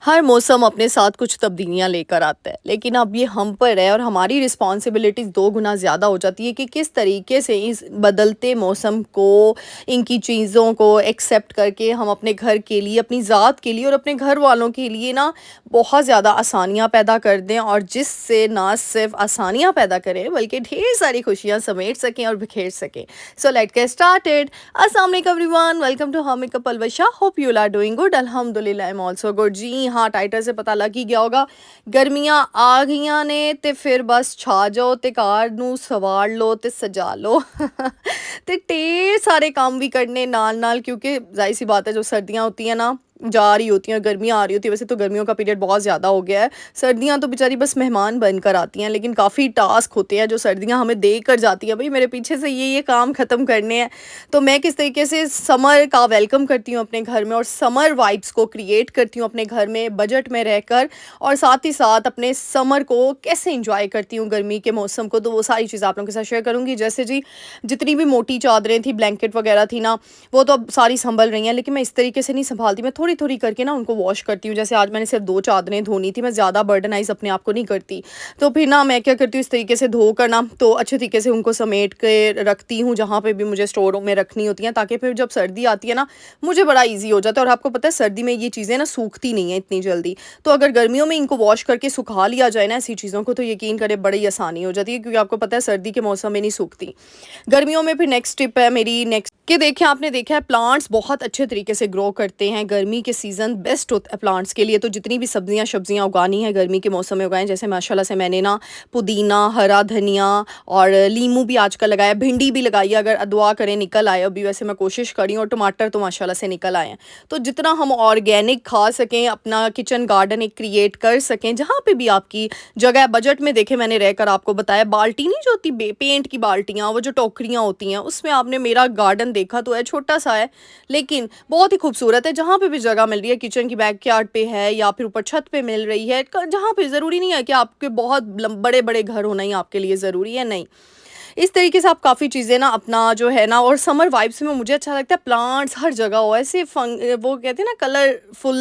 हर मौसम अपने साथ कुछ तब्दीलियाँ लेकर आता है, लेकिन अब ये हम पर है और हमारी रिस्पॉन्सिबिलिटीज़ 2 गुना ज़्यादा हो जाती है कि किस तरीके से इस बदलते मौसम को, इनकी चीज़ों को एक्सेप्ट करके हम अपने घर के लिए, अपनी ज़ात के लिए और अपने घर वालों के लिए ना बहुत ज़्यादा आसानियाँ पैदा कर दें और जिससे ना सिर्फ़ आसानियाँ पैदा करें, बल्कि ढेर सारी खुशियाँ समेट सकें और बिखेर सकें। So let's get started. अस्सलाम वालेकुम एवरीवन, वेलकम टू हम makeup Alvasha. Hope you are doing good. अल्हम्दुलिल्लाह, आई एम आल्सो गुड। जी हाँ, टाइटल से पता लग ही गया होगा, गर्मियां आ गईयां ने ते फिर बस छा जाओ ते कार नू सवार लो ते सजा लो ते ढेर सारे काम भी करने नाल नाल, क्योंकि जाहिर सी बात है जो सर्दियां होती हैं ना जा रही होती हैं और गर्मियाँ आ रही होती है। वैसे तो गर्मियों का पीरियड बहुत ज़्यादा हो गया है, सर्दियाँ तो बेचारी बस मेहमान बनकर आती हैं, लेकिन काफ़ी टास्क होते हैं जो सर्दियाँ हमें दे कर जाती हैं, भाई मेरे पीछे से ये काम ख़त्म करने हैं। तो मैं किस तरीके से समर का वेलकम करती हूँ अपने घर में और समर वाइब्स को क्रिएट करती हूँ अपने घर में बजट में रहकर, और साथ ही साथ अपने समर को कैसे इंजॉय करती हूँ, गर्मी के मौसम को, तो वो सारी चीज़ें आप लोगों के साथ शेयर करूँगी। जैसे जी, जितनी भी मोटी चादरें थी, ब्लैंकेट वगैरह थी ना, वो तो अब सारी संभल रही हैं, लेकिन मैं इस तरीके से नहीं संभालती, मैं थोड़ी थोड़ी करके ना उनको वॉश करती हूँ। जैसे आज मैंने सिर्फ 2 चादरें धोनी थी, मैं ज़्यादा बर्डनाइज अपने आप को नहीं करती। तो फिर ना मैं क्या करती हूँ, इस तरीके से धो कर ना तो अच्छे तरीके से उनको समेट के रखती हूँ जहाँ पे भी मुझे स्टोर में रखनी होती हैं, ताकि फिर जब सर्दी आती है ना मुझे बड़ा ईजी हो जाता है। और आपको पता है सर्दी में ये चीज़ें ना सूखती नहीं है इतनी जल्दी, तो अगर गर्मियों में इनको वॉश करके सुखा लिया जाए ना ऐसी चीज़ों को, तो यकीन करें बड़ी आसानी हो जाती है, क्योंकि आपको पता है सर्दी के मौसम में नहीं सूखती। गर्मियों में फिर नेक्स्ट टिप है मेरी, नेक्स्ट कि देखिए आपने देखा है प्लांट्स बहुत अच्छे तरीके से ग्रो करते हैं, गर्मी के सीज़न बेस्ट होता है प्लांट्स के लिए। तो जितनी भी सब्जियां सब्जियां उगानी है गर्मी के मौसम में उगाएं, जैसे माशाल्लाह से मैंने ना पुदीना, हरा धनिया और लीमू भी आजकल लगाया, भिंडी भी लगाई है, अगर दुआ करें निकल आए। अभी वैसे मैं कोशिश करी हूँ, और टमाटर तो माशाल्लाह से निकल आए हैं। तो जितना हम ऑर्गेनिक खा सकें, अपना किचन गार्डन एक क्रिएट कर सकें, जहाँ पे भी आपकी जगह बजट में, देखे मैंने रहकर आपको बताया, बाल्टी नहीं जो होती पेंट की बाल्टियाँ, वो जो टोकरियाँ होती हैं, उसमें आपने मेरा गार्डन देखा तो है, छोटा सा है लेकिन बहुत ही खूबसूरत है। जहाँ पे भी जगह मिल रही है, किचन की बैकयार्ड पे है या फिर ऊपर छत पे मिल रही है, जहाँ पे ज़रूरी नहीं है कि आपके बहुत बड़े बड़े घर होना ही आपके लिए ज़रूरी है, नहीं। इस तरीके से आप काफ़ी चीज़ें ना अपना जो है ना, और समर वाइब्स में मुझे अच्छा लगता है प्लांट्स हर जगह हो, ऐसे वो कहते हैं ना कलरफुल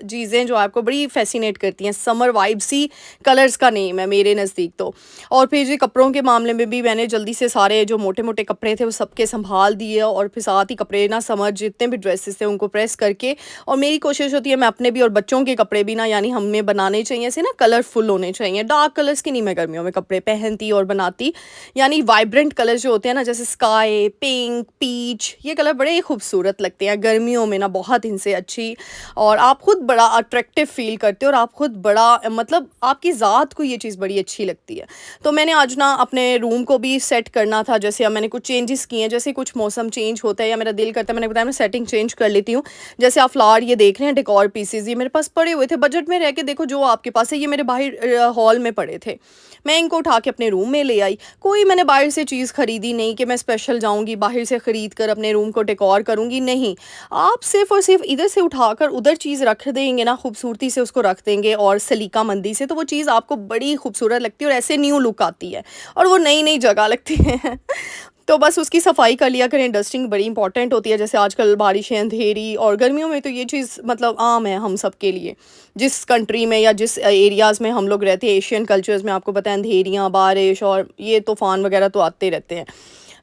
चीज़ें जो आपको बड़ी फैसिनेट करती हैं। समर वाइब्स ही कलर्स का नेम है मेरे नज़दीक तो। और फिर जी कपड़ों के मामले में भी मैंने जल्दी से सारे जो मोटे मोटे कपड़े थे वो सबके संभाल दिए, और फिर साथ ही कपड़े ना समर जितने भी ड्रेसेस थे उनको प्रेस करके, और मेरी कोशिश होती है मैं अपने भी और बच्चों के कपड़े भी ना, यानी हमें बनाने चाहिए ऐसे ना कलरफुल होने चाहिए। डार्क कलर्स की नहीं मैं गर्मियों में कपड़े पहनती और बनाती, यानी वाइब्रेंट कलर जो होते हैं ना, जैसे स्काई, पिंक, पीच, ये कलर बड़े ही खूबसूरत लगते हैं गर्मियों में ना, बहुत इनसे अच्छी। और आप खुद बड़ा अट्रैक्टिव फील करते हो, और आप खुद बड़ा मतलब आपकी ज़ात को ये चीज़ बड़ी अच्छी लगती है। तो मैंने आज ना अपने रूम को भी सेट करना था, जैसे अब मैंने कुछ चेंजेस किए हैं, जैसे कुछ मौसम चेंज होता है या मेरा दिल करता है, मैंने बताया मैं सेटिंग चेंज कर लेती हूँ। जैसे आप फ्लावर ये देख रहे हैं, डेकोर पीसेज ये मेरे पास पड़े हुए थे, बजट में रह के देखो जो आपके पास है, ये मेरे बाहर हॉल में पड़े थे, मैं इनको उठा के अपने रूम में ले आई। कोई मैंने बाहर से चीज़ खरीदी नहीं कि मैं स्पेशल जाऊंगी बाहर से ख़रीद कर अपने रूम को डेकोर करूंगी, नहीं। आप सिर्फ और सिर्फ इधर से उठाकर उधर चीज़ रख देंगे ना, खूबसूरती से उसको रख देंगे और सलीका मंदी से, तो वो चीज़ आपको बड़ी खूबसूरत लगती है और ऐसे न्यू लुक आती है, और वो नई नई जगह लगती है तो बस उसकी सफाई कर लिया करें, डस्टिंग बड़ी इंपॉर्टेंट होती है। जैसे आजकल बारिशें, अंधेरी, और गर्मियों में तो ये चीज़ मतलब आम है हम सब के लिए, जिस कंट्री में या जिस एरियाज़ में हम लोग रहते हैं, एशियन कल्चर्स में आपको पता है अंधेरियाँ, बारिश और ये तूफ़ान वगैरह तो आते रहते हैं।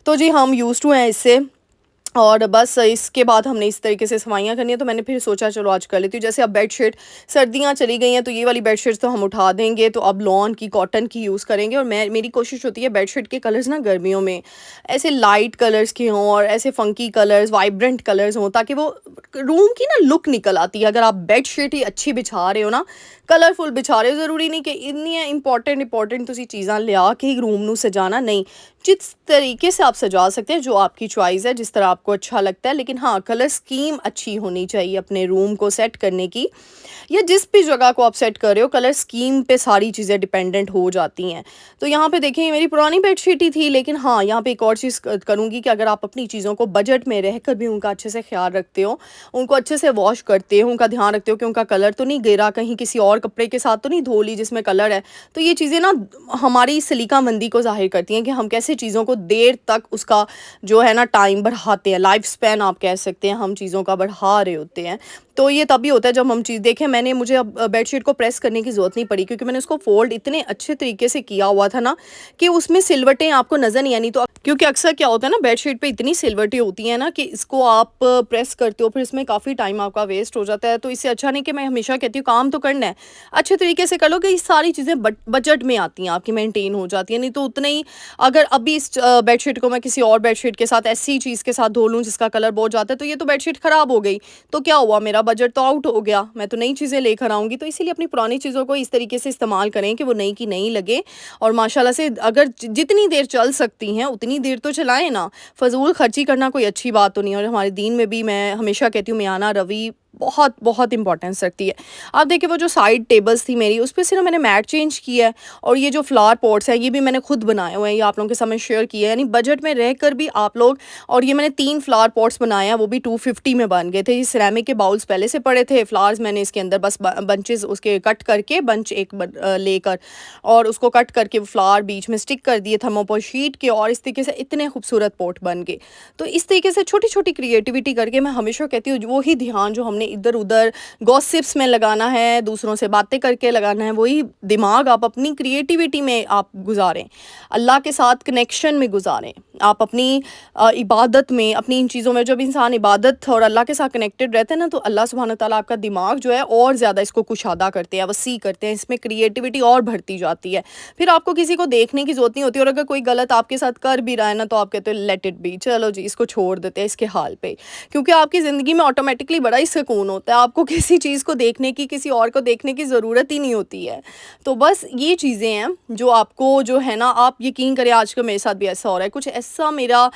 तो जी हम यूज़ टू हैं इससे। और बस इसके बाद हमने इस तरीके से सफाइयाँ करनी है, तो मैंने फिर सोचा चलो आज कर लेती हूँ। जैसे अब बेडशीट, सर्दियाँ चली गई हैं तो ये वाली बेडशीट्स तो हम उठा देंगे, तो अब लॉन की, कॉटन की यूज़ करेंगे। और मेरी कोशिश होती है बेडशीट के कलर्स ना गर्मियों में ऐसे लाइट कलर्स के हों और ऐसे फंकी कलर्स, वाइब्रेंट कलर्स हों, ताकि वो रूम की ना लुक निकल आती है। अगर आप बेडशीट ही अच्छी बिछा रहे हो ना, कलरफुल बिछा रहे हो, ज़रूरी नहीं कि इतनी इंपॉर्टेंट तुसी चीज़ां लिया के ही रूम नू सजाना, नहीं। जिस तरीके से आप सजा सकते हैं, जो आपकी चॉइस है, जिस तरह आपको अच्छा लगता है, लेकिन हाँ कलर स्कीम अच्छी होनी चाहिए अपने रूम को सेट करने की, या जिस भी जगह को आप सेट कर रहे हो, कलर स्कीम पे सारी चीज़ें डिपेंडेंट हो जाती हैं। तो यहाँ पे देखें ये मेरी पुरानी बेडशीट ही थी, लेकिन हाँ यहाँ पे एक और चीज़ करूँगी कि अगर आप अपनी चीज़ों को बजट में रहकर भी उनका अच्छे से ख्याल रखते हो, उनको अच्छे से वॉश करते हो, उनका ध्यान रखते हो कि उनका कलर तो नहीं गिरा, कहीं किसी और कपड़े के साथ तो नहीं धो ली जिसमें कलर है, तो ये चीज़ें ना हमारी सलीका मंदी को ज़ाहिर करती हैं कि हम कैसे से चीज़ों को देर तक उसका जो है ना टाइम बढ़ाते हैं, लाइफ स्पैन आप कह सकते हैं, हम चीज़ों का बढ़ा रहे होते हैं। तो ये तभी होता है जब हम चीज़ देखें, मैंने मुझे अब बेडशीट को प्रेस करने की ज़रूरत नहीं पड़ी, क्योंकि मैंने उसको फ़ोल्ड इतने अच्छे तरीके से किया हुआ था ना कि उसमें सिलवटें आपको नज़र नहीं आनी। तो क्योंकि अक्सर क्या होता है ना, बेडशीट पे इतनी सिलवटें होती हैं ना कि इसको आप प्रेस करते हो, फिर इसमें काफ़ी टाइम आपका वेस्ट हो जाता है। तो इससे अच्छा नहीं, कि मैं हमेशा कहती हूँ काम तो करना है, अच्छे तरीके से कर लो कि ये सारी चीज़ें बजट में आती हैं, आपकी मेंटेन हो जाती हैं। नहीं तो उतना ही, अगर अभी इस बेडशीट को मैं किसी और बेडशीट के साथ ऐसी चीज़ के साथ धो लूँ जिसका कलर बहुत जाता है, तो ये तो बेडशीट ख़राब हो गई, तो क्या हुआ, मेरा बजट तो आउट हो गया, मैं तो नई चीज़ें लेकर आऊँगी। तो इसीलिए अपनी पुरानी चीज़ों को इस तरीके से इस्तेमाल करें कि वो नई की नई लगे, और माशाल्लाह से अगर जितनी देर चल सकती हैं उतनी देर तो चलाएँ ना। फ़ज़ूल खर्ची करना कोई अच्छी बात तो नहीं है, और हमारे दीन में भी मैं हमेशा कहती हूँ मियाना रवि बहुत बहुत इंपॉर्टेंस रखती है। आप देखिए वो जो साइड टेबल्स थी मेरी, उस पे से ना मैंने मैट चेंज किया है, और ये जो फ्लावर पॉट्स हैं ये भी मैंने खुद बनाए हुए हैं, ये आप लोगों के सामने शेयर किया है। यानी बजट में रहकर भी आप लोग, और ये मैंने 3 फ्लावर पॉट्स बनाए हैं, वो भी 250 में बन गए थे। ये सिरेमिक के बाउल्स पहले से पड़े थे, फ्लावर्स मैंने इसके अंदर बस बंचेस उसके कट करके, बंच एक लेकर और उसको कट करके फ्लावर बीच में स्टिक कर दिए थर्मोकोल शीट के, और इस तरीके से इतने खूबसूरत पॉट बन गए। तो इस तरीके से छोटी छोटी क्रिएटिविटी करके, मैं हमेशा कहती हूँ वही ध्यान जो हमने इधर उधर गॉसिप्स में लगाना है, दूसरों से बातें करके लगाना है, वही दिमाग आप अपनी क्रिएटिविटी में आप गुजारें, अल्लाह के साथ कनेक्शन में गुजारें, आप अपनी इबादत में, अपनी इन चीज़ों में। जब इंसान इबादत और अल्लाह के साथ कनेक्टेड रहते हैं ना, तो अल्लाह सुब्हान ताला आपका दिमाग जो है और ज़्यादा इसको कुशादा करते हैं, वसी करते हैं, इसमें क्रिएटिविटी और बढ़ती जाती है। फिर आपको किसी को देखने की ज़रूरत नहीं होती, और अगर कोई गलत आपके साथ कर भी रहा है ना, तो आप कहते हो लेट इट बी, चलो जी इसको छोड़ देते हैं इसके हाल पे, क्योंकि आपकी ज़िंदगी में ऑटोमेटिकली बड़ा ही सुकून होता है, आपको किसी चीज़ को देखने की, किसी और को देखने की ज़रूरत ही नहीं होती है। तो बस ये चीज़ें हैं जो आपको जो है ना, आप यकीन करें आजकल मेरे साथ भी ऐसा हो रहा है, कुछ ऐसा मेरा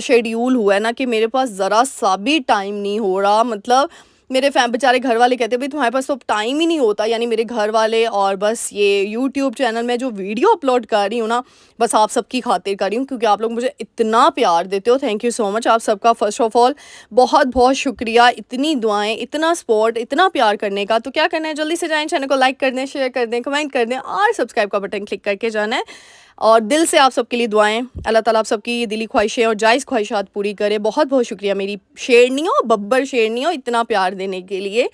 शेड्यूल हुआ है ना कि मेरे पास ज़रा सा भी टाइम नहीं हो रहा। मतलब मेरे बेचारे घर वाले कहते हैं भाई तुम्हारे पास तो टाइम ही नहीं होता, यानी मेरे घर वाले, और बस ये यूट्यूब चैनल में जो वीडियो अपलोड कर रही हूँ ना, बस आप सबकी खातिर कर रही हूँ, क्योंकि आप लोग मुझे इतना प्यार देते हो। थैंक यू सो मच आप सबका, फर्स्ट ऑफ ऑल बहुत बहुत शुक्रिया, इतनी दुआएं, इतना सपोर्ट, इतना प्यार करने का। तो क्या करना है, जल्दी से जाएं, चैनल को लाइक कर दें, शेयर कर दें, कमेंट कर दें, और सब्सक्राइब का बटन क्लिक करके जाना है। और दिल से आप सबके लिए दुआएं, अल्लाह ताला आप सबकी ये दिली ख्वाहिशें और जायज़ ख्वाहिशात पूरी करे। बहुत बहुत शुक्रिया मेरी शेरनियों, बब्बर शेरनियों, इतना प्यार देने के लिए।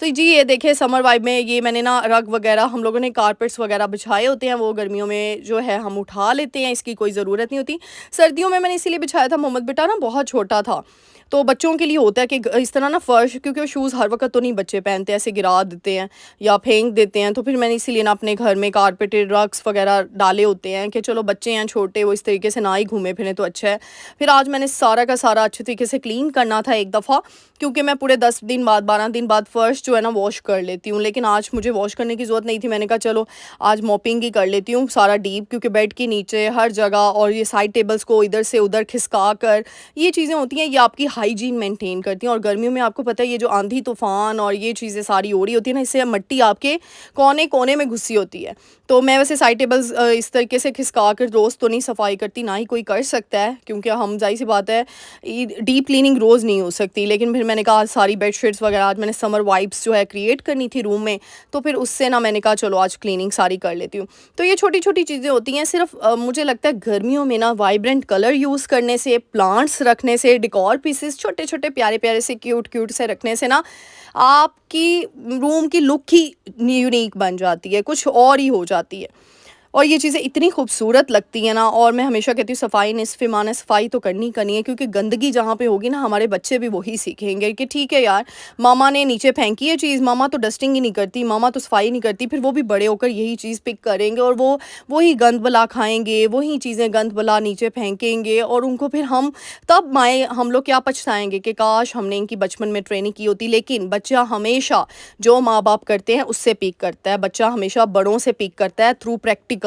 तो जी ये देखिए समर वाइब में ये मैंने ना रग वगैरह, हम लोगों ने कारपेट्स वगैरह बिछाए होते हैं, वो गर्मियों में जो है हम उठा लेते हैं, इसकी कोई ज़रूरत नहीं होती। सर्दियों में मैंने इसीलिए बिछाया था, मोहम्मद बेटा ना बहुत छोटा था, तो बच्चों के लिए होता है कि इस तरह ना फ़र्श, क्योंकि वो शूज़ हर वक्त तो नहीं बच्चे पहनते, ऐसे गिरा देते हैं या फेंक देते हैं, तो फिर मैंने इसीलिए ना अपने घर में कारपेटेड रग्स वगैरह डाले होते हैं कि चलो बच्चे हैं छोटे, वो इस तरीके से ना ही घूमे फिरें तो अच्छा है। फिर आज मैंने सारा का सारा अच्छे तरीके से क्लीन करना था एक दफ़ा, क्योंकि मैं पूरे 10 दिन बाद 12 दिन बाद फ़र्श जो है ना वॉश कर लेती हूँ, लेकिन आज मुझे वॉश करने की ज़रूरत नहीं थी। मैंने कहा चलो आज मॉपिंग ही कर लेती हूँ सारा डीप, क्योंकि बेड के नीचे हर जगह, और ये साइड टेबल्स को इधर से उधर खिसका कर, ये चीज़ें होती हैं, ये आपकी हाइजीन मेंटेन करती हैं। और गर्मियों में आपको पता है ये जो आंधी तूफान और ये चीज़ें सारी हो रही होती है ना, इससे मिट्टी आपके कोने कोने में घुसी होती है। तो मैं वैसे साइड टेबल्स इस तरीके से खिसका कर रोज़ तो नहीं सफाई करती, ना ही कोई कर सकता है, क्योंकि हम जाहिर सी बात है डीप क्लीनिंग रोज़ नहीं हो सकती। लेकिन फिर मैंने कहा सारी बेडशीट्स वगैरह, आज मैंने समर वाइब्स जो है क्रिएट करनी थी रूम में, तो फिर उससे ना मैंने कहा चलो आज क्लीनिंग सारी कर लेती हूँ। तो ये छोटी छोटी चीज़ें होती हैं, सिर्फ मुझे लगता है गर्मियों में ना वाइब्रेंट कलर यूज़ करने से, प्लांट्स रखने से, डेकोर पीसेस छोटे छोटे प्यारे प्यारे से क्यूट क्यूट से रखने से ना आपकी रूम की लुक ही यूनिक बन जाती है, कुछ और ही हो जाती है, और ये चीज़ें इतनी खूबसूरत लगती हैं ना। और मैं हमेशा कहती हूँ सफाई निस्फ़ ईमान है, सफाई तो करनी करनी है, क्योंकि गंदगी जहाँ पे होगी ना, हमारे बच्चे भी वही सीखेंगे कि ठीक है यार मामा ने नीचे फेंकी है चीज़, मामा तो डस्टिंग ही नहीं करती, मामा तो सफाई नहीं करती, फिर वो भी बड़े होकर यही चीज़ पिक करेंगे, और वो वही गंद बला खाएंगे, वही चीज़ें गंद बला नीचे फेंकेंगे, और उनको फिर हम तब माएँ हम लोग क्या पछताएंगे कि काश हमने इनकी बचपन में ट्रेनिंग की होती। लेकिन बच्चा हमेशा जो माँ बाप करते हैं उससे पिक करता है, बच्चा हमेशा बड़ों से पिक करता है थ्रू प्रैक्टिकल्स,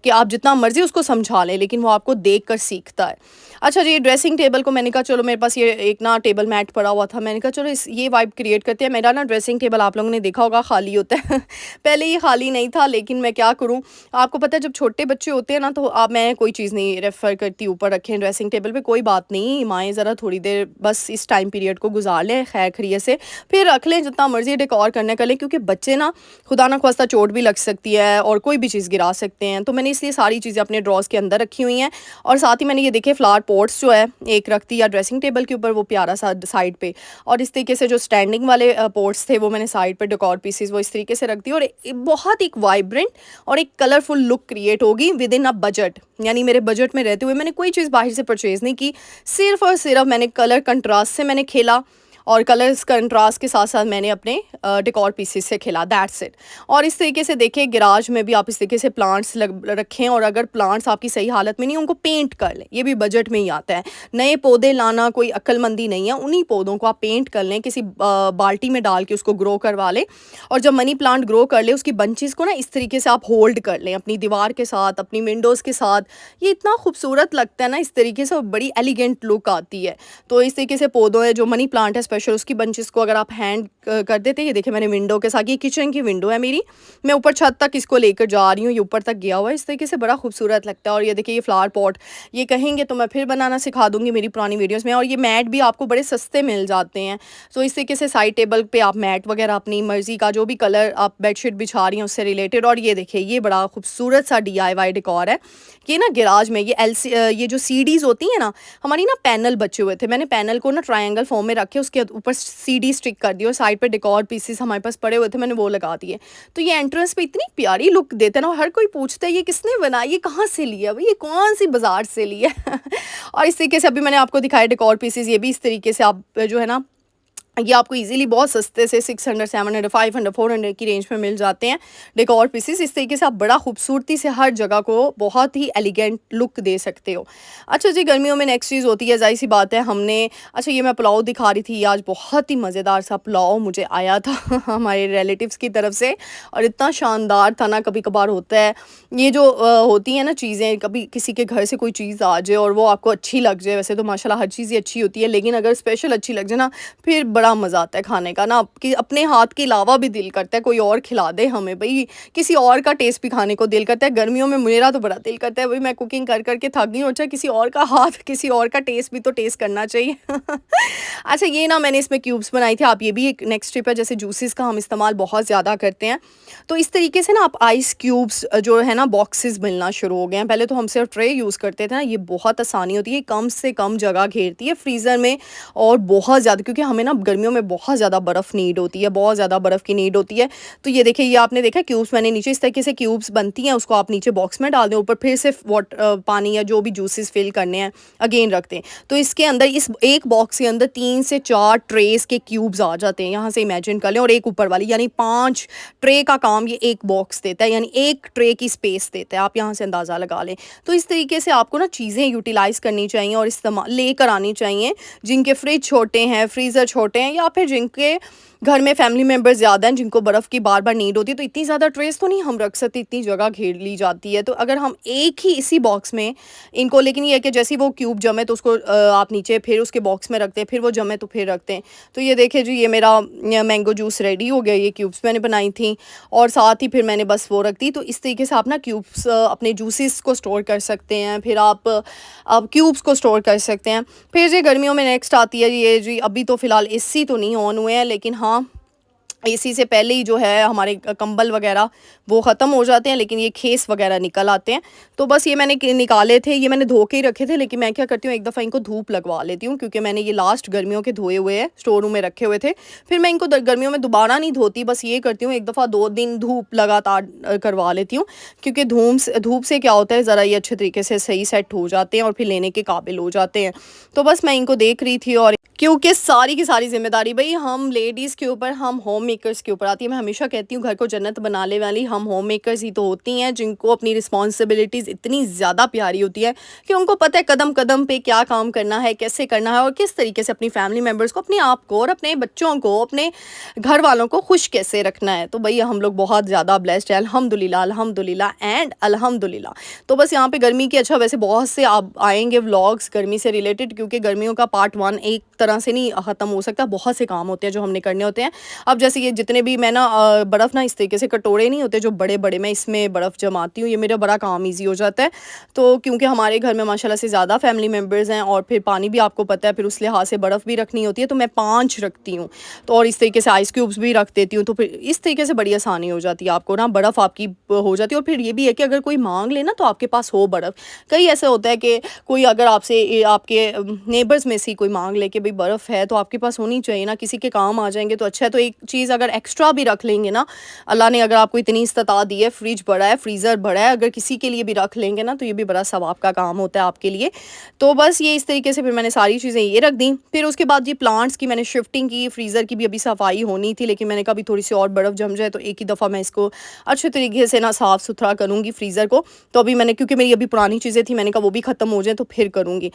कि आप जितना मर्जी उसको समझा लें, लेकिन वो आपको देखकर सीखता है। अच्छा जी, ड्रेसिंग टेबल को मैंने कहा चलो मेरे पास ये एक ना टेबल मैट पड़ा हुआ था, मैंने कहा चलो ये वाइब क्रिएट करते हैं। मेरा ना ड्रेसिंग टेबल आप लोगों ने देखा होगा खाली होता है पहले ये खाली नहीं था, लेकिन मैं क्या करूं, आपको पता है जब छोटे बच्चे होते हैं ना, तो आप मैं कोई चीज़ नहीं रेफ़र करती ऊपर रखें ड्रेसिंग टेबल पे, कोई बात नहीं, माएँ ज़रा थोड़ी देर बस इस टाइम पीरियड को गुजार लें खैर खैरियत से, फिर रख लें जितना मर्जी डेकोर करने कर लें, क्योंकि बच्चे ना खुदा ना ख्वास्ता चोट भी लग सकती है और कोई भी चीज़ गिरा सकती सकते हैं। तो मैंने इसलिए सारी चीज़ें अपने ड्रॉज़ के अंदर रखी हुई हैं। और साथ ही मैंने ये देखिए फ्लावर पॉट्स जो है एक रख दिया ड्रेसिंग टेबल के ऊपर, वो प्यारा सा साइड पे। और इस तरीके से जो स्टैंडिंग वाले पॉट्स थे वो मैंने साइड पे डेकोर पीसेस वो इस तरीके से रख दिए। और बहुत एक वाइब्रेंट और एक कलरफुल लुक क्रिएट होगी विद इन अ बजट। यानी मेरे बजट में रहते हुए मैंने कोई चीज़ बाहर से परचेज़ नहीं की, सिर्फ और सिर्फ मैंने कलर कंट्रास्ट से मैंने खेला और कलर्स कंट्रास्ट के साथ साथ मैंने अपने डेकोर पीसेस से खेला, दैट्स इट। और इस तरीके से देखिए गिराज में भी आप इस तरीके से प्लांट्स रखें, और अगर प्लांट्स आपकी सही हालत में नहीं, उनको पेंट कर लें, ये भी बजट में ही आता है। नए पौधे लाना कोई अक्लमंदी नहीं है, उन्हीं पौधों को आप पेंट कर लें, किसी बाल्टी में डाल के उसको ग्रो करवा लें। और जब मनी प्लांट ग्रो कर ले उसकी बंचेस को ना इस तरीके से आप होल्ड कर लें अपनी दीवार के साथ, अपनी विंडोज़ के साथ। ये इतना खूबसूरत लगता है ना इस तरीके से, और बड़ी एलिगेंट लुक आती है। तो इस तरीके से पौधों है जो मनी प्लांट है स्पेशल, उसकी बंचेस को अगर आप हैंड कर देते हैं, ये देखिए मैंने विंडो के साथ, ये किचन की विंडो है मेरी, मैं ऊपर छत तक इसको लेकर जा रही हूँ, ये ऊपर तक गया हुआ है, इस तरीके से बड़ा खूबसूरत लगता है। और ये देखिए ये फ्लावर पॉट, ये कहेंगे तो मैं फिर बनाना सिखा दूंगी मेरी पुरानी वीडियोस में। और ये मैट भी आपको बड़े सस्ते मिल जाते हैं। तो इस तरीके से साइड टेबल पे आप मैट वगैरह अपनी मर्जी का जो भी कलर आप बेडशीट बिछा रही हैं उससे रिलेटेड। और ये देखिए ये बड़ा खूबसूरत सा DIY डेकोर है कि ना गिराज में ये जो सीडीज होती है ना, हमारी ना पैनल बचे हुए थे, मैंने पैनल को ना ट्रायंगल फॉर्म में रखे, उसके ऊपर सीडी स्टिक कर दी और साइड पे डेकोर पीसेस हमारे पास पड़े हुए थे, मैंने वो लगा दिए। तो ये एंट्रेंस पे इतनी प्यारी लुक देते हैं ना, हर कोई पूछता है ये किसने बनाया, ये कहाँ से लिया भाई, ये कौन सी बाजार से लिया और इस तरीके से अभी मैंने आपको दिखाया डेकोर पीसेस, ये भी इस तरीके से आप जो है ना ये आपको इजीली बहुत सस्ते से 600, 700, 500, 400 की रेंज में मिल जाते हैं डेकोर पीसेस। इस तरीके से आप बड़ा खूबसूरती से हर जगह को बहुत ही एलिगेंट लुक दे सकते हो। अच्छा जी, गर्मियों में नेक्स्ट चीज़ होती है, जाहिर सी बात है हमने, अच्छा ये मैं पुलाव दिखा रही थी, आज बहुत ही मज़ेदार सा पुलाव मुझे आया था हमारे रिलेटिव्स की तरफ से, और इतना शानदार था ना। कभी कभार होता है ये जो होती है ना चीज़ें, कभी किसी के घर से कोई चीज़ आ जाए और वो आपको अच्छी लग जाए, वैसे तो माशाल्लाह हर चीज़ ही अच्छी होती है, लेकिन अगर स्पेशल अच्छी लग जाए ना, फिर बड़ा मज़ा आता है खाने का ना, कि अपने हाथ के अलावा भी दिल करता है कोई और खिला दे हमें, भाई किसी और का टेस्ट भी खाने को दिल करता है। गर्मियों में मेरा तो बड़ा दिल करता है, भाई मैं कुकिंग कर करके थक गई हूँ, अच्छा किसी और का हाथ, किसी और का टेस्ट भी तो टेस्ट करना चाहिए अच्छा ये ना मैंने इसमें क्यूब्स बनाई थी, आप ये भी एक नेक्स्ट टिप है, जैसे जूसेस का हम इस्तेमाल बहुत ज़्यादा करते हैं, तो इस तरीके से ना आप आइस क्यूब्स जो है ना बॉक्सेस मिलना शुरू हो गए हैं। पहले तो हम सिर्फ ट्रे यूज़ करते थे ना, ये बहुत आसानी होती है, कम से कम जगह घेरती है फ्रीज़र में, और बहुत ज़्यादा, क्योंकि हमें ना गर्मियों में बहुत ज़्यादा बर्फ़ नीड होती है, बहुत ज़्यादा बर्फ़ की नीड होती है। तो ये देखिए ये आपने देखा क्यूब्स मैंने नीचे इस तरीके से क्यूब्स बनती हैं, उसको आप नीचे बॉक्स में डाल दें, ऊपर फिर से पानी या जो भी जूसेस फिल करने हैं अगेन रखते हैं। तो इसके अंदर इस एक बॉक्स के अंदर 3 से 4 ट्रेस के क्यूब्स आ जाते हैं, यहाँ से इमेजिन कर लें, और एक ऊपर वाली, यानी 5 ट्रे का काम ये एक बॉक्स देता है, यानी एक ट्रे की स्पेस देता है, आप यहाँ से अंदाज़ा लगा लें। तो इस तरीके से आपको ना चीज़ें यूटिलाइज़ करनी चाहिए और इस्तेमाल लेकर आनी चाहिए, जिनके फ्रिज छोटे हैं, फ्रीज़र छोटे हैं, या फिर जिनके घर में फैमिली मेम्बर्स ज़्यादा हैं जिनको बर्फ़ की बार बार नीड होती है, तो इतनी ज़्यादा ट्रेस तो नहीं हम रख सकते, इतनी जगह घेर ली जाती है। तो अगर हम एक ही इसी बॉक्स में इनको, लेकिन ये है कि जैसे ही वो क्यूब जमे तो उसको आप नीचे फिर उसके बॉक्स में रखते हैं, फिर वो जमे तो फिर रखते हैं। तो ये देखिए जी, ये मेरा मैंगो जूस रेडी हो गया, ये क्यूब्स मैंने बनाई थी और साथ ही फिर मैंने बस वो रख दी। तो इस तरीके से आप ना क्यूब्स अपने जूसेस को स्टोर कर सकते हैं, फिर आप क्यूब्स को स्टोर कर सकते हैं। फिर जी गर्मियों में नेक्स्ट आती है ये जी, अभी तो फ़िलहाल एसी तो नहीं ऑन हुए हैं, लेकिन हाँ एसी से पहले ही जो है हमारे कंबल वगैरह वो ख़त्म हो जाते हैं, लेकिन ये खेस वगैरह निकल आते हैं। तो बस ये मैंने निकाले थे, ये मैंने धो के ही रखे थे, लेकिन मैं क्या करती हूँ एक दफ़ा इनको धूप लगवा लेती हूँ, क्योंकि मैंने ये लास्ट गर्मियों के धोए हुए हैं, स्टोर रूम में रखे हुए थे। फिर मैं इनको गर्मियों में दोबारा नहीं धोती, बस ये करती हूँ एक दफ़ा 2 दिन धूप लगातार करवा लेती हूँ, क्योंकि धूप से क्या होता है ज़रा ये अच्छे तरीके से सही सेट हो जाते हैं और फिर लेने के काबिल हो जाते हैं। तो बस मैं इनको देख रही थी, और क्योंकि सारी की सारी जिम्मेदारी भाई हम लेडीज़ के ऊपर, हम होम मेकर्स के ऊपर आती है। मैं हमेशा कहती हूँ घर को जन्नत बनाने वाली हम होम मेकर्स ही तो होती हैं, जिनको अपनी रिस्पॉन्सिबिलिटीज़ इतनी ज़्यादा प्यारी होती है कि उनको पता है कदम कदम पे क्या काम करना है, कैसे करना है, और किस तरीके से अपनी फैमिली मेम्बर्स को, अपने आप को और अपने बच्चों को, अपने घर वालों को खुश कैसे रखना है। तो भैया हम लोग बहुत ज़्यादा ब्लेस्ड है, अल्हम्दुलिल्लाह अल्हम्दुलिल्लाह एंड अल्हम्दुलिल्लाह। तो बस यहाँ पे गर्मी के, अच्छा वैसे बहुत से आप आएंगे व्लॉग्स गर्मी से रिलेटेड, क्योंकि गर्मियों का पार्ट 1 एक तरह से नहीं ख़त्म हो सकता, बहुत से काम होते हैं जो हमने करने होते हैं। अब जैसे जैसे ये जितने भी मैं ना बर्फ़ ना इस तरीके से कटोरे नहीं होते जो बड़े-बड़े, मैं इसमें बर्फ़ जमाती हूँ, ये मेरा बड़ा काम ईज़ी हो जाता है। तो क्योंकि हमारे घर में माशाल्लाह से ज़्यादा फैमिली मेंबर्स हैं और फिर पानी भी आपको पता है, फिर उस लिहाज से बर्फ़ भी रखनी होती है, तो मैं 5 रखती हूँ। तो और इस तरीके से आइस क्यूब्स भी रख देती हूँ, तो फिर इस तरीके से बड़ी आसानी हो जाती है आपको ना, बर्फ़ आपकी हो जाती है। और फिर ये भी है कि अगर कोई माँग ले ना तो आपके पास हो बर्फ़। कई ऐसा होता है कि कोई अगर आपसे आपके नेबर्स में से ही कोई माँग ले कि भई बर्फ़ है, तो आपके पास होनी चाहिए ना, किसी के काम आ जाएँगे तो अच्छा है। तो एक चीज़ अगर एक्स्ट्रा भी रख लेंगे ना, अल्लाह ने अगर आपको इतनी इस्तिताअत दी है, फ्रिज बड़ा है, फ्रीज़र बड़ा है, अगर किसी के लिए भी रख लेंगे ना, तो ये भी बड़ा सवाब का काम होता है आपके लिए। तो बस ये इस तरीके से फिर मैंने सारी चीज़ें ये रख दी। फिर उसके बाद ये प्लांट्स की मैंने शिफ्टिंग की, फ्रीज़र की भी अभी सफाई होनी थी, लेकिन मैंने कहा अभी थोड़ी-सी और बर्फ़ जम जाए तो एक ही दफ़ा मैं इसको अच्छे तरीके से ना साफ़-सुथरा करूँगी फ्रीज़र को। तो अभी मैंने, क्योंकि मेरी अभी पुरानी चीज़ें थी, मैंने कहा वो भी ख़त्म हो जाएँ तो फिर करूँगी।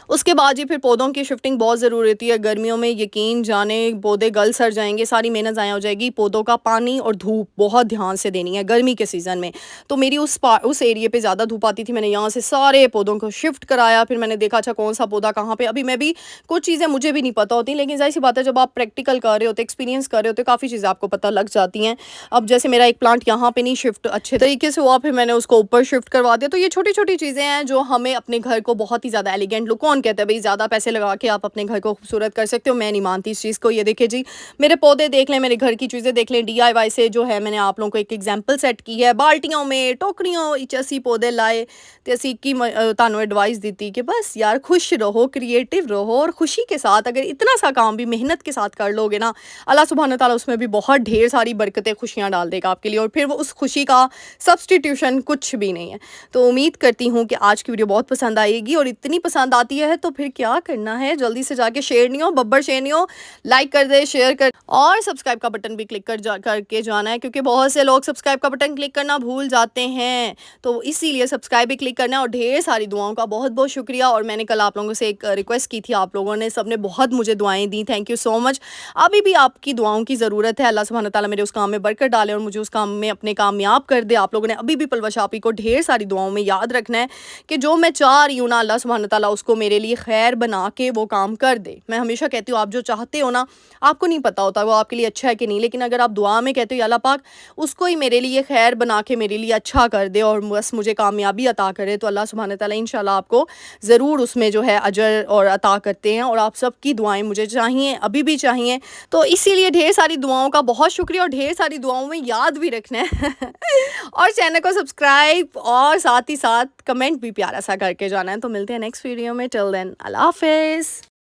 उसके बाद जी फिर पौधों की शिफ्टिंग बहुत ज़रूरी होती है। गर्मियों में यकीन जाने पौधे गल-सड़ जाएँगे, सारी मेहनत ज़ाया हो जाएगी। पौधों का पानी और धूप बहुत ध्यान से देनी है गर्मी के सीज़न में। तो मेरी उस एरिया पे ज़्यादा धूप आती थी, मैंने यहाँ से सारे पौधों को शिफ्ट कराया, फिर मैंने देखा अच्छा कौन-सा पौधा कहाँ पे। अभी मैं भी, कुछ चीज़ें मुझे भी नहीं पता होती, लेकिन ज़ाहिर-सी बात है जब आप प्रैक्टिकल कर रहे होते, एक्सपीरियंस कर रहे होते, काफ़ी चीज़ें आपको पता लग जाती हैं। अब जैसे मेरा एक प्लांट यहाँ पे नहीं शिफ्ट अच्छे तरीके से हुआ, फिर मैंने उसको ऊपर शिफ्ट करवा दिया। तो ये छोटी-छोटी चीज़ें हैं जो हमें अपने घर को बहुत ही ज़्यादा एलिगेंट लुक, कौन कहता है भई ज़्यादा पैसे लगा के आप अपने घर को खूबसूरत कर सकते हो, मैं नहीं मानती इस चीज़ को। ये देखिए जी, मेरे पौधे देख लें, मेरे घर की चीज़ें देख लें, डीआईवाई से जो है मैंने आप लोगों को एक एग्जांपल सेट की है। बाल्टियों में, टोकरियों विच ਅਸੀਂ पौधे लाए ਤੇ ਅਸੀਂ की ਤੁਹਾਨੂੰ एडवाइस दी कि बस यार खुश रहो, क्रिएटिव रहो और खुशी के साथ अगर इतना सा काम भी मेहनत के साथ कर लोगे ना, अल्लाह सुब्हान तआला उसमें भी बहुत ढेर सारी बरकतें, खुशियाँ डाल देगा आपके लिए, और फिर वो उस खुशी का सब्स्टिट्यूशन कुछ भी नहीं है। तो उम्मीद करती हूँ कि आज की वीडियो बहुत पसंद आएगी, और इतनी पसंद आती है तो फिर क्या करना है, जल्दी से जाके शेरनियों, बब्बर शेरनियों, लाइक कर दे, शेयर कर, और सब्सक्राइब का बटन भी क्लिक करके जाना है, क्योंकि बहुत से लोग सब्सक्राइब का बटन क्लिक करना भूल जाते हैं। तो इसीलिए सब्सक्राइब भी क्लिक करना है, और ढेर सारी दुआओं का बहुत बहुत शुक्रिया। और मैंने कल आप लोगों से एक रिक्वेस्ट की थी, आप लोगों ने सबने बहुत मुझे दुआएं दी, थैंक यू सो मच। अभी भी आपकी दुआओं की ज़रूरत है, अल्लाह सुब्हान तआला मेरे उस काम में बरकत डाले और मुझे उस काम में अपने कामयाब कर दे। आप लोगों ने अभी भी पलवश आपी को ढेर सारी दुआओं में याद रखना है कि जो मैं चाह रही हूँ ना, अल्लाह सुब्हान तआला उसको मेरे लिए खैर बना के वो काम कर दे। मैं हमेशा कहती हूँ, आप जो चाहते हो ना, आपको नहीं पता होता वो आपके लिए अच्छा है कि नहीं, लेकिन अगर आप दुआ में कहते हो या अल्लाह पाक उसको ही मेरे लिए खैर बना के मेरे लिए अच्छा कर दे और बस मुझे कामयाबी अता करे, तो अल्लाह सुब्हान तआला इंशाल्लाह आपको ज़रूर उसमें जो है अजर और अता करते हैं। और आप सबकी दुआएं मुझे चाहिए, अभी भी चाहिए। तो इसीलिए ढेर सारी दुआओं का बहुत शुक्रिया, और ढेर सारी दुआओं में याद भी रखना है और चैनल को सब्सक्राइब और साथ ही साथ कमेंट भी प्यारा सा करके जाना है। तो मिलते हैं नेक्स्ट वीडियो में, टिल देन अल्लाह हाफ़िज़।